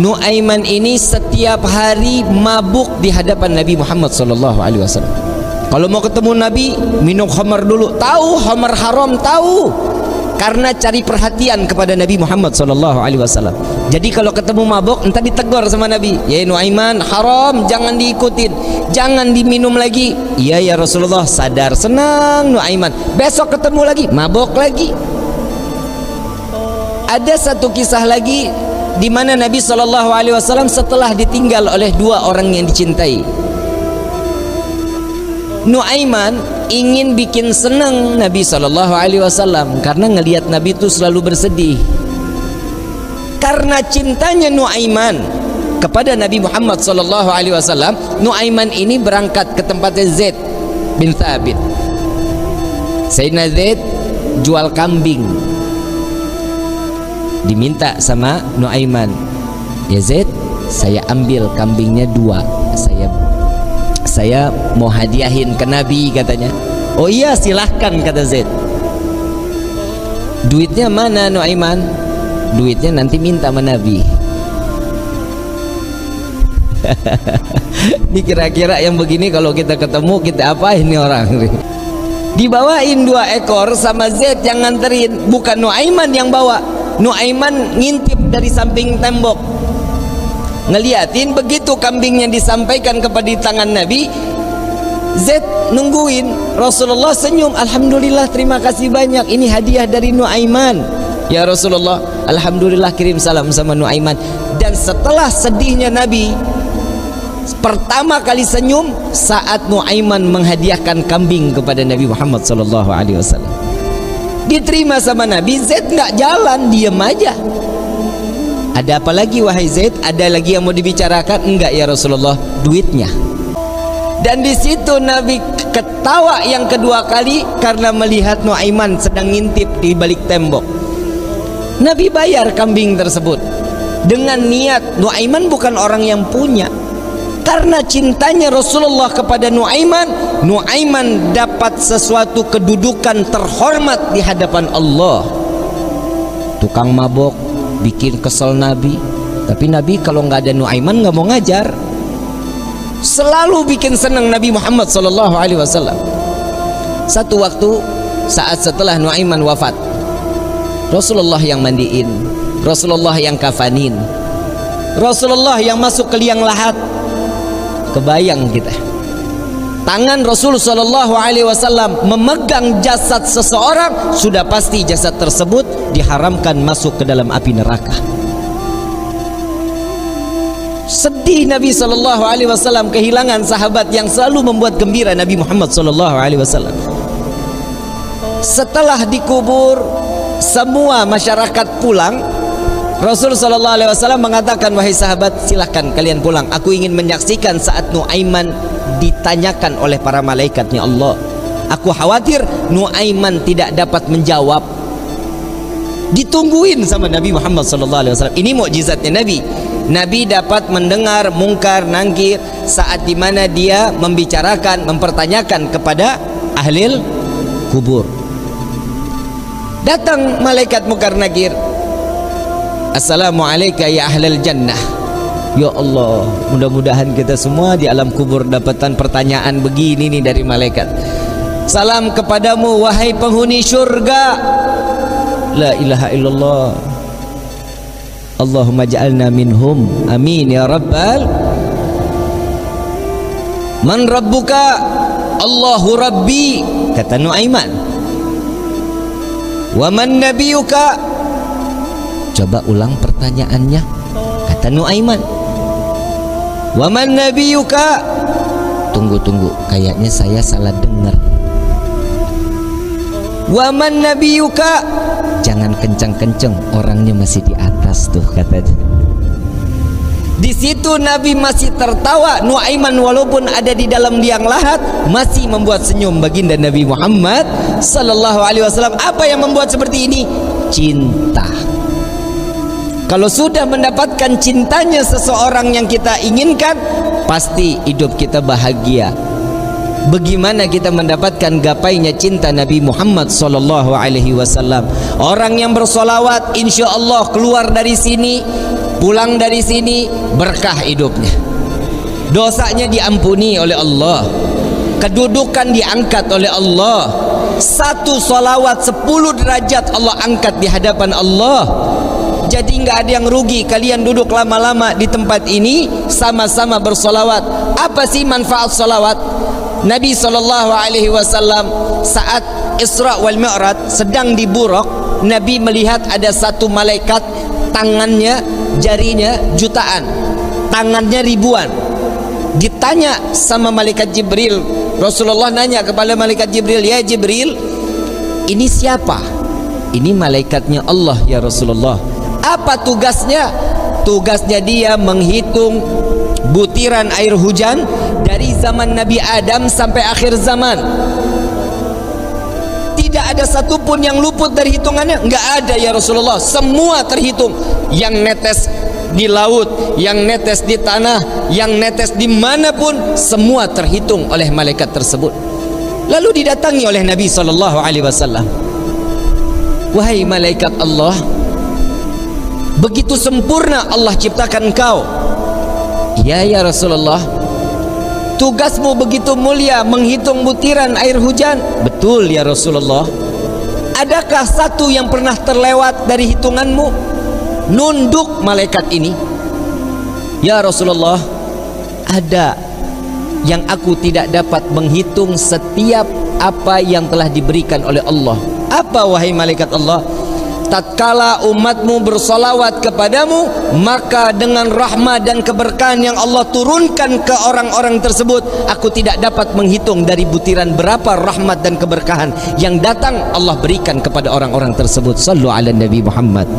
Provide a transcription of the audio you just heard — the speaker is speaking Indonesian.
Nuaiman ini setiap hari mabuk di hadapan Nabi Muhammad SAW. Kalau mau ketemu Nabi, minum khamar dulu. Tahu khamar haram, tahu, karena cari perhatian kepada Nabi Muhammad SAW. Jadi kalau ketemu mabuk, entah ditegur sama Nabi, ya Nuaiman, haram, jangan diikutin, jangan diminum lagi. Iya ya Rasulullah, sadar, senang Nuaiman. Besok ketemu lagi, mabuk lagi. Ada satu kisah lagi di mana Nabi SAW setelah ditinggal oleh dua orang yang dicintai, Nuaiman ingin bikin senang Nabi SAW karena ngelihat Nabi itu selalu bersedih. Karena cintanya Nuaiman kepada Nabi Muhammad SAW, Nuaiman ini berangkat ke tempatnya Zaid bin Thabit. Sayyidina Zaid jual kambing, diminta sama Nuaiman, ya Zaid, saya ambil kambingnya 2, saya mau hadiahin ke Nabi, katanya. Oh iya silahkan, kata Zaid. Duitnya mana Nuaiman? Duitnya nanti minta sama Nabi. Ini kira-kira yang begini kalau kita ketemu, kita apain nih orang? Dibawain 2 ekor sama Zaid yang nganterin, bukan Nuaiman yang bawa. Nuaiman ngintip dari samping tembok, ngeliatin. Begitu kambingnya disampaikan kepada tangan Nabi, Zaid nungguin. Rasulullah senyum, alhamdulillah, terima kasih banyak, ini hadiah dari Nuaiman. Ya Rasulullah, alhamdulillah, kirim salam sama Nuaiman. Dan setelah sedihnya Nabi, pertama kali senyum saat Nuaiman menghadiahkan kambing kepada Nabi Muhammad SAW. Diterima sama Nabi. Zaid nggak jalan, diam aja. Ada apa lagi wahai Zaid? Ada lagi yang mau dibicarakan? Enggak ya Rasulullah, duitnya. Dan di situ Nabi ketawa yang kedua kali karena melihat Nuaiman sedang ngintip di balik tembok. Nabi bayar kambing tersebut dengan niat Nuaiman bukan orang yang punya. Karena cintanya Rasulullah kepada Nuaiman, Nuaiman dapat sesuatu kedudukan terhormat di hadapan Allah. Tukang mabok bikin kesel Nabi, tapi Nabi kalau nggak ada Nuaiman nggak mau ngajar. Selalu bikin senang Nabi Muhammad SAW. Satu waktu saat setelah Nuaiman wafat, Rasulullah yang mandiin, Rasulullah yang kafanin, Rasulullah yang masuk ke liang lahat. Kebayang kita, tangan Rasul SAW memegang jasad seseorang, sudah pasti jasad tersebut diharamkan masuk ke dalam api neraka. Sedih Nabi SAW kehilangan sahabat yang selalu membuat gembira Nabi Muhammad SAW. Setelah dikubur, semua masyarakat pulang. Rasul SAW mengatakan, wahai sahabat, silahkan kalian pulang, aku ingin menyaksikan saat Nuaiman ditanyakan oleh para malaikatnya Allah. Aku khawatir Nuaiman tidak dapat menjawab. Ditungguin sama Nabi Muhammad SAW. Ini mukjizatnya Nabi. Nabi dapat mendengar mungkar nangkir saat dimana dia membicarakan, mempertanyakan kepada ahli kubur. Datang malaikat mungkar nakir, assalamualaikum ya ahlal jannah. Ya Allah, mudah-mudahan kita semua di alam kubur dapatan pertanyaan begini nih dari malaikat. Salam kepadamu wahai penghuni syurga. La ilaha illallah. Allahumma ja'alna minhum. Amin ya rabbal. Man rabbuka? Allahu rabbi, kata Nuaiman. Wa man nabiyuka? Coba ulang pertanyaannya, kata Nuaiman. Wa man nabiyuka? Tunggu, kayaknya saya salah dengar. Wa man nabiyuka? Jangan kencang-kencang, orangnya masih di atas tuh, katanya. Di situ Nabi masih tertawa. Nuaiman walaupun ada di dalam liang lahat masih membuat senyum baginda Nabi Muhammad SAW. Apa yang membuat seperti ini? Cinta. Kalau sudah mendapatkan cintanya seseorang yang kita inginkan, pasti hidup kita bahagia. Bagaimana kita mendapatkan gapainya cinta Nabi Muhammad SAW? Orang yang bersolawat, insya Allah keluar dari sini pulang dari sini berkah hidupnya, dosanya diampuni oleh Allah, kedudukan diangkat oleh Allah. Satu salawat 10 derajat Allah angkat di hadapan Allah. Jadi nggak ada yang rugi. Kalian duduk lama-lama di tempat ini sama-sama bersolawat. Apa sih manfaat solawat? Nabi SAW saat Isra wal Mi'raj sedang di Buraq, Nabi melihat ada satu malaikat, tangannya, jarinya jutaan, tangannya ribuan. Ditanya sama malaikat Jibril, Rasulullah nanya kepada malaikat Jibril, ya Jibril, ini siapa? Ini malaikatnya Allah ya Rasulullah. Apa tugasnya? Tugasnya dia menghitung butiran air hujan dari zaman Nabi Adam sampai akhir zaman. Tidak ada satupun yang luput dari hitungannya. Enggak ada ya Rasulullah. Semua terhitung. Yang netes di laut, yang netes di tanah, yang netes dimanapun, semua terhitung oleh malaikat tersebut. Lalu didatangi oleh Nabi SAW. Wahai malaikat Allah, begitu sempurna Allah ciptakan engkau. Ya Rasulullah, tugasmu begitu mulia menghitung butiran air hujan. Betul ya Rasulullah. Adakah satu yang pernah terlewat dari hitunganmu? Nunduk malaikat ini, ya Rasulullah, ada yang aku tidak dapat menghitung setiap apa yang telah diberikan oleh Allah. Apa wahai malaikat Allah? Tatkala umatmu bersolawat kepadamu, maka dengan rahmat dan keberkahan yang Allah turunkan ke orang-orang tersebut, aku tidak dapat menghitung dari butiran berapa rahmat dan keberkahan yang datang Allah berikan kepada orang-orang tersebut. Sallu ala Nabi Muhammad.